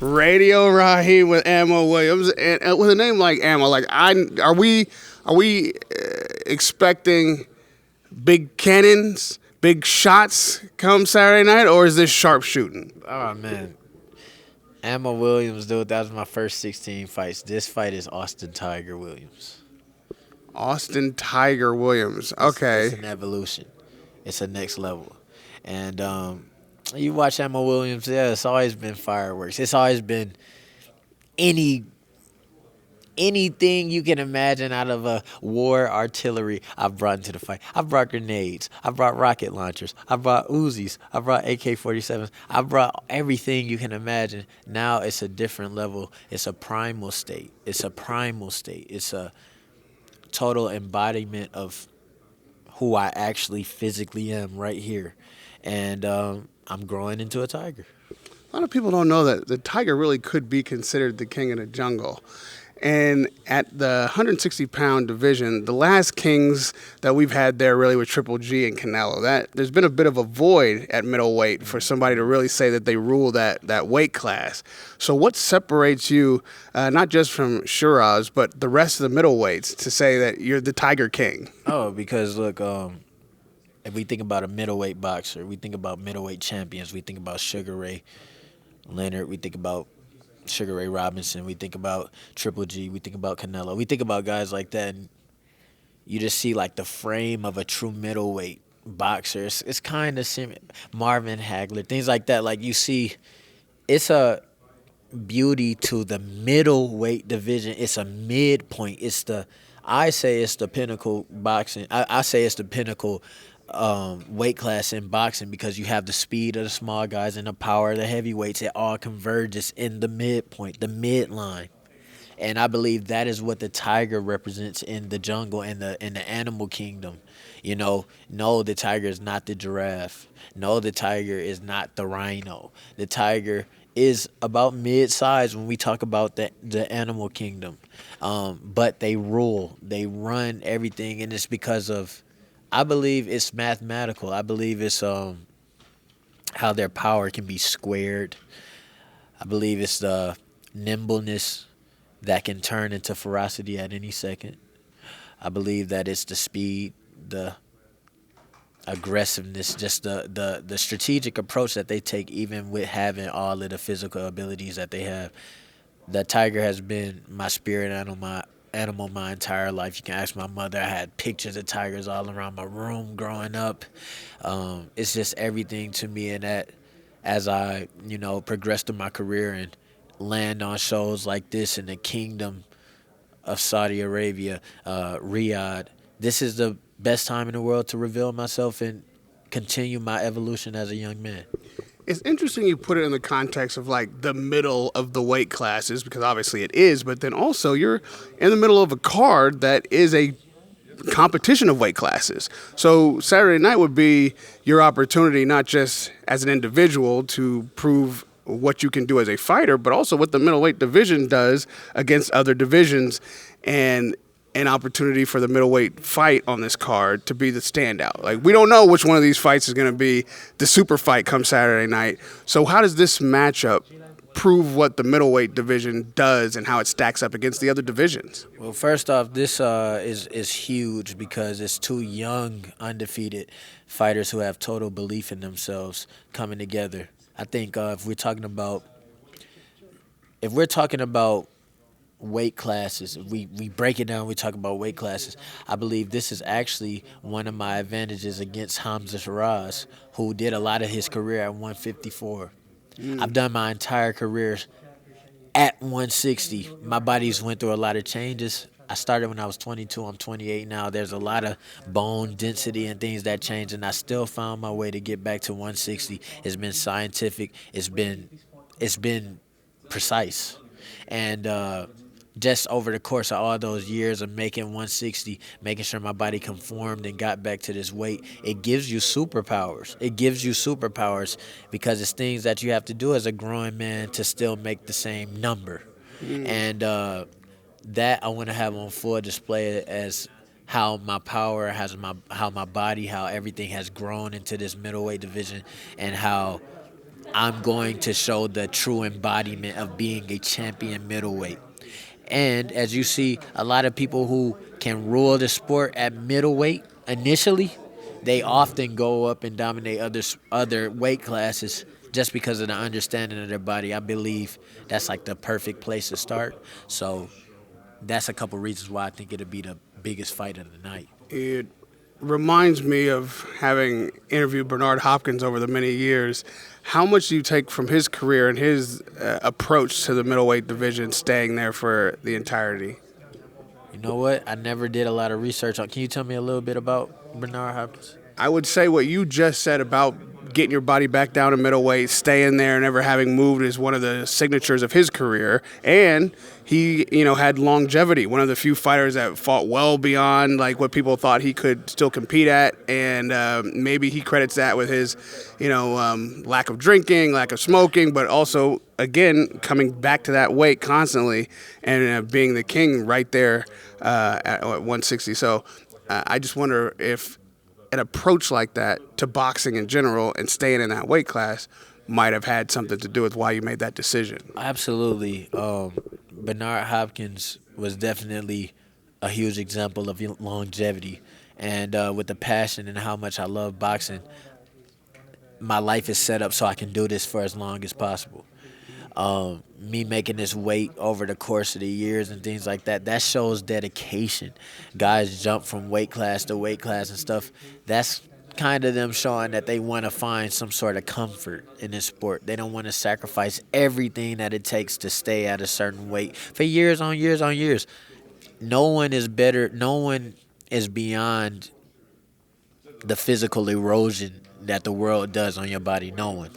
Radio Rahim with Ammo Williams, and with a name like Ammo, are we expecting big cannons, big shots come Saturday night, or is this sharpshooting? Oh man, Emma Williams, dude. That was my first 16 fights. This fight is Austin Tiger Williams. Austin Tiger Williams. It's Okay. an evolution. It's a next level. And you watch Emma Williams. Yeah, it's always been fireworks. It's always been any anything you can imagine out of a war artillery I've brought into the fight. I've brought grenades. I've brought rocket launchers. I've brought Uzis. I've brought AK-47s. I've brought everything you can imagine. Now it's a different level. It's a primal state. It's a primal state. It's a total embodiment of who I actually physically am right here. And I'm growing into a tiger. A lot of people don't know that the tiger really could be considered the king of the jungle. And at the 160-pound division, the last kings that we've had there really were Triple G and Canelo. There's been a bit of a void at middleweight for somebody to really say that they rule that weight class. So what separates you, not just from Sheeraz, but the rest of the middleweights, to say that you're the Tiger King? Oh, because look, if we think about a middleweight boxer, we think about middleweight champions. We think about Sugar Ray Leonard. We think about Sugar Ray Robinson. We think about Triple G. We think about Canelo. We think about guys like that, and you just see like the frame of a true middleweight boxer. It's kind of Marvin Hagler, things like that. Like you see, it's a beauty to the middleweight division. It's a midpoint. I say it's the pinnacle boxing. I say it's the pinnacle weight class in boxing because you have the speed of the small guys and the power of the heavyweights. It all converges in the midpoint, the midline. And I believe that is what the tiger represents in the jungle and in the animal kingdom. You know, no, the tiger is not the giraffe. No, the tiger is not the rhino. The tiger is about mid-size when we talk about the animal kingdom. But they rule. They run everything, and it's because of, I believe it's mathematical. I believe it's how their power can be squared. I believe it's the nimbleness that can turn into ferocity at any second. I believe that it's the speed, the aggressiveness, just the strategic approach that they take, even with having all of the physical abilities that they have. The tiger has been my spirit animal my entire life. You can ask my mother. I had pictures of tigers all around my room growing up. It's just everything to me, and that as I progress through my career and land on shows like this in the kingdom of Saudi Arabia, Riyadh, this is the best time in the world to reveal myself and continue my evolution as a young man. It's interesting you put it in the context of like the middle of the weight classes, because obviously it is, but then also you're in the middle of a card that is a competition of weight classes. So Saturday night would be your opportunity, not just as an individual to prove what you can do as a fighter, but also what the middleweight division does against other divisions, and an opportunity for the middleweight fight on this card to be the standout. Like, we don't know which one of these fights is going to be the super fight come Saturday night. So how does this matchup prove what the middleweight division does and how it stacks up against the other divisions? Well, first off, this is huge because it's two young, undefeated fighters who have total belief in themselves coming together. I think if we're talking about weight classes, we break it down, we talk about weight classes, I believe this is actually one of my advantages against Hamzah Sheeraz, who did a lot of his career at 154. I've done my entire career at 160. My body's went through a lot of changes. I started when I was 22. I'm 28 now. There's a lot of bone density and things that change, and I still found my way to get back to 160. It's been scientific. It's been precise. And just over the course of all those years of making 160, making sure my body conformed and got back to this weight, it gives you superpowers. It gives you superpowers because it's things that you have to do as a growing man to still make the same number. And that I want to have on full display as how my power how my body, how everything has grown into this middleweight division, and how I'm going to show the true embodiment of being a champion middleweight. And as you see, a lot of people who can rule the sport at middleweight initially, they often go up and dominate other weight classes just because of the understanding of their body. I believe that's like the perfect place to start. So that's a couple reasons why I think it'll be the biggest fight of the night. It reminds me of having interviewed Bernard Hopkins over the many years. How much do you take from his career and his approach to the middleweight division, staying there for the entirety? You know what? I never did a lot of research on. Can you tell me a little bit about Bernard Hopkins? I would say what you just said about getting your body back down to middleweight, staying there, never having moved is one of the signatures of his career. And he, had longevity. One of the few fighters that fought well beyond like what people thought he could still compete at. And maybe he credits that with his, lack of drinking, lack of smoking, but also, again, coming back to that weight constantly and being the king right there at 160. So I just wonder if an approach like that to boxing in general and staying in that weight class might have had something to do with why you made that decision. Absolutely. Bernard Hopkins was definitely a huge example of longevity. And with the passion and how much I love boxing, my life is set up so I can do this for as long as possible. Me making this weight over the course of the years and things like that, that shows dedication. Guys jump from weight class to weight class and stuff. That's kind of them showing that they want to find some sort of comfort in this sport. They don't want to sacrifice everything that it takes to stay at a certain weight for years on years on years. No one is better. No one is beyond the physical erosion that the world does on your body. No one.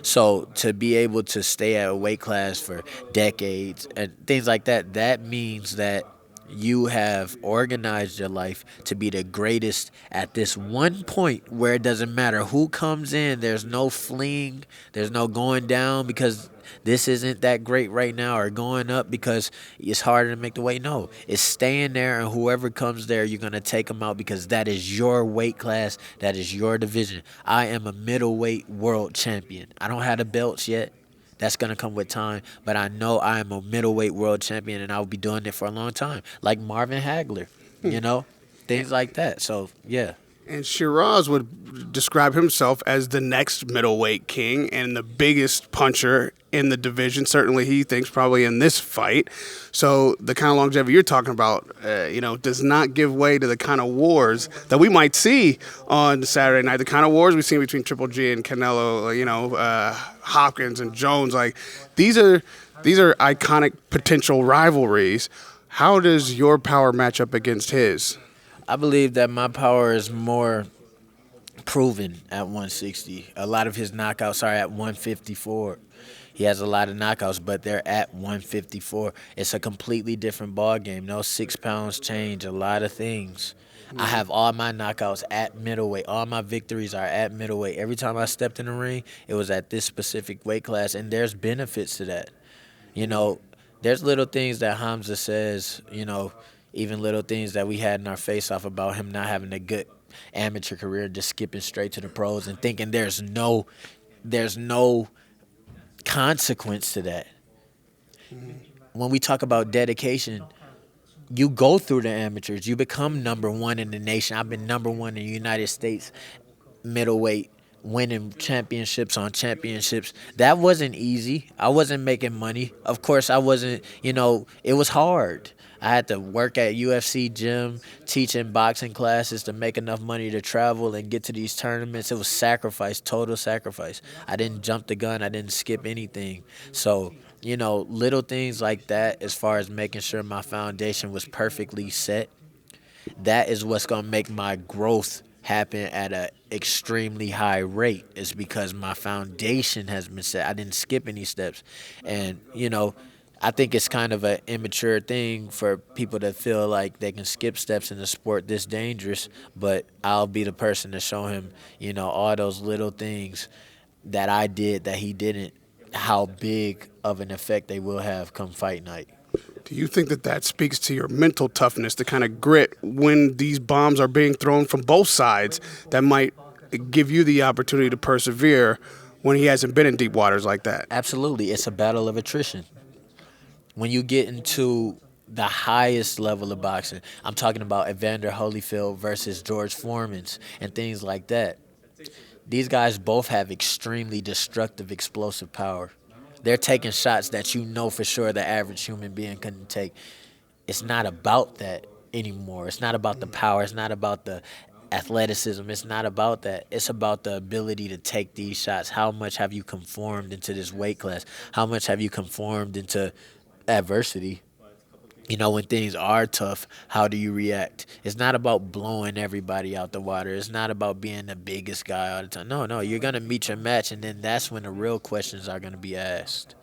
So to be able to stay at a weight class for decades and things like that, that means that you have organized your life to be the greatest at this one point where it doesn't matter who comes in. There's no fleeing. There's no going down because this isn't that great right now, or going up because it's harder to make the weight. No, it's staying there, and whoever comes there, you're going to take them out because that is your weight class. That is your division. I am a middleweight world champion. I don't have the belts yet. That's going to come with time. But I know I am a middleweight world champion, and I'll be doing it for a long time. Like Marvin Hagler, things like that. So, yeah. And Sheeraz would describe himself as the next middleweight king and the biggest puncher in the division. Certainly, he thinks probably in this fight. So the kind of longevity you're talking about, does not give way to the kind of wars that we might see on Saturday night. The kind of wars we've seen between Triple G and Canelo, Hopkins and Jones. Like these are iconic potential rivalries. How does your power match up against his? I believe that my power is more proven at 160. A lot of his knockouts are at 154. He has a lot of knockouts, but they're at 154. It's a completely different ball game. Those 6 pounds change a lot of things. I have all my knockouts at middleweight. All my victories are at middleweight. Every time I stepped in the ring, it was at this specific weight class, and there's benefits to that. There's little things that Hamzah says, even little things that we had in our face-off about him not having a good amateur career, just skipping straight to the pros and thinking there's no consequence to that. When we talk about dedication, you go through the amateurs. You become number one in the nation. I've been number one in the United States middleweight, winning championships on championships. That wasn't easy. I wasn't making money. Of course, I wasn't, it was hard. I had to work at UFC gym, teaching boxing classes to make enough money to travel and get to these tournaments. It was sacrifice, total sacrifice. I didn't jump the gun. I didn't skip anything. So, little things like that as far as making sure my foundation was perfectly set, that is what's going to make my growth happen at an extremely high rate, is because my foundation has been set. I didn't skip any steps. And, I think it's kind of an immature thing for people to feel like they can skip steps in a sport this dangerous, but I'll be the person to show him, all those little things that I did that he didn't, how big of an effect they will have come fight night. Do you think that speaks to your mental toughness, the kind of grit when these bombs are being thrown from both sides that might give you the opportunity to persevere when he hasn't been in deep waters like that. Absolutely. It's a battle of attrition. When you get into the highest level of boxing, I'm talking about Evander Holyfield versus George Foreman's and things like that. These guys both have extremely destructive, explosive power. They're taking shots that you know for sure the average human being couldn't take. It's not about that anymore. It's not about the power. It's not about the athleticism. It's not about that. It's about the ability to take these shots. How much have you conformed into this weight class? How much have you conformed into adversity? You know, when things are tough, how do you react? It's not about blowing everybody out the water. It's not about being the biggest guy all the time. No, you're going to meet your match, and then that's when the real questions are going to be asked.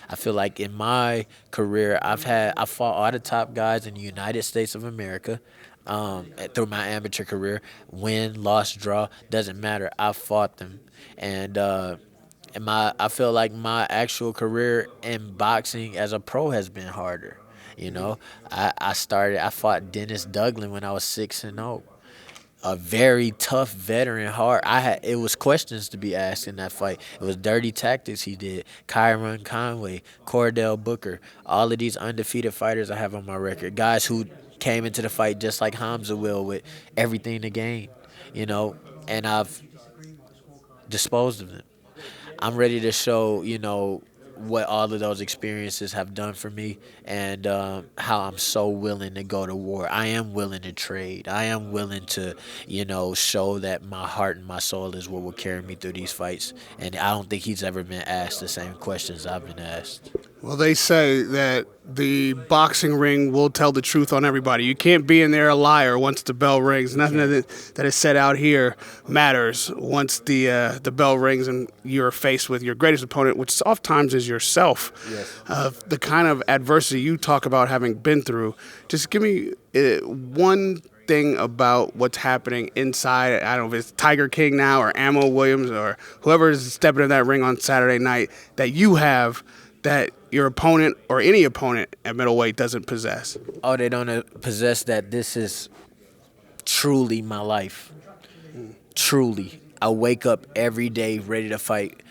I feel like in my career, I fought all the top guys in the United States of America through my amateur career. Win, loss, draw, doesn't matter. I fought them. And I feel like my actual career in boxing as a pro has been harder. You know, I fought Dennis Douglin when I was 6-0. A very tough veteran, hard. It was questions to be asked in that fight. It was dirty tactics he did. Kyron Conway, Cordell Booker, all of these undefeated fighters I have on my record. Guys who came into the fight just like Hamzah will with everything to gain, you know, and I've disposed of them. I'm ready to show, you know, what all of those experiences have done for me and how I'm so willing to go to war. I am willing to trade. I am willing to, you know, show that my heart and my soul is what will carry me through these fights. And I don't think he's ever been asked the same questions I've been asked. Well, they say that the boxing ring will tell the truth on everybody. You can't be in there a liar once the bell rings. Nothing that is said out here matters once the bell rings and you're faced with your greatest opponent, which oftentimes is yourself. Yes. The kind of adversity you talk about having been through, just give me one thing about what's happening inside. I don't know if it's Tiger King now or Ammo Williams or whoever is stepping in that ring on Saturday night that you have that your opponent or any opponent at middleweight doesn't possess. Oh, they don't possess that. This is truly my life. Truly. I wake up every day ready to fight.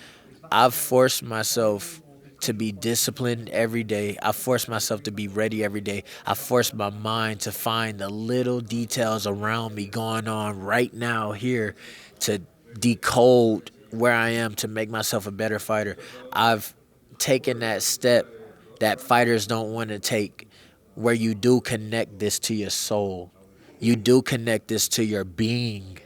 I've forced myself to be disciplined every day. I forced myself to be ready every day. I forced my mind to find the little details around me going on right now here to decode where I am to make myself a better fighter. I've taken that step that fighters don't want to take, where you do connect this to your soul. You do connect this to your being.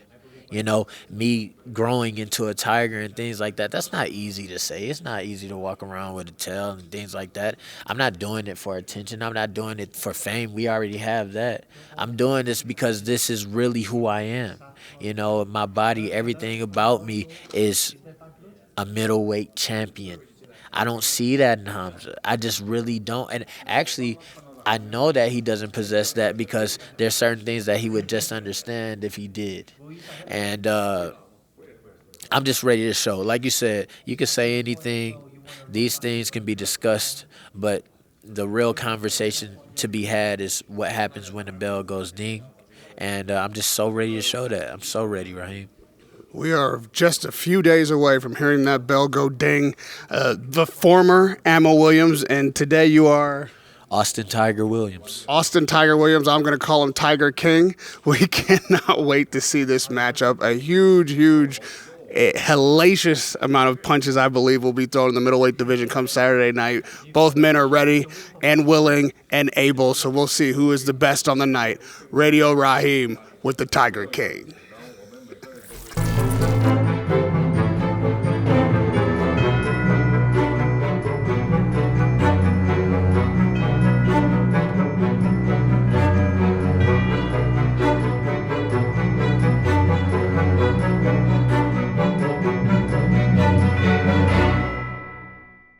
You know, me growing into a tiger and things like that, that's not easy to say. It's not easy to walk around with a tail and things like that. I'm not doing it for attention. I'm not doing it for fame. We already have that. I'm doing this because this is really who I am. You know, my body, everything about me is a middleweight champion. I don't see that in Hamzah. I just really don't. And actually, I know that he doesn't possess that because there's certain things that he would just understand if he did. And I'm just ready to show. Like you said, you can say anything. These things can be discussed, but the real conversation to be had is what happens when the bell goes ding. And I'm just so ready to show that. I'm so ready, Rahim. We are just a few days away from hearing that bell go ding. The former Ammo Williams, and today you are... Austin Tiger Williams. Austin Tiger Williams. I'm going to call him Tiger King. We cannot wait to see this matchup. A huge, hellacious amount of punches, I believe, will be thrown in the middleweight division come Saturday night. Both men are ready and willing and able, so we'll see who is the best on the night. Radio Rahim with the Tiger King.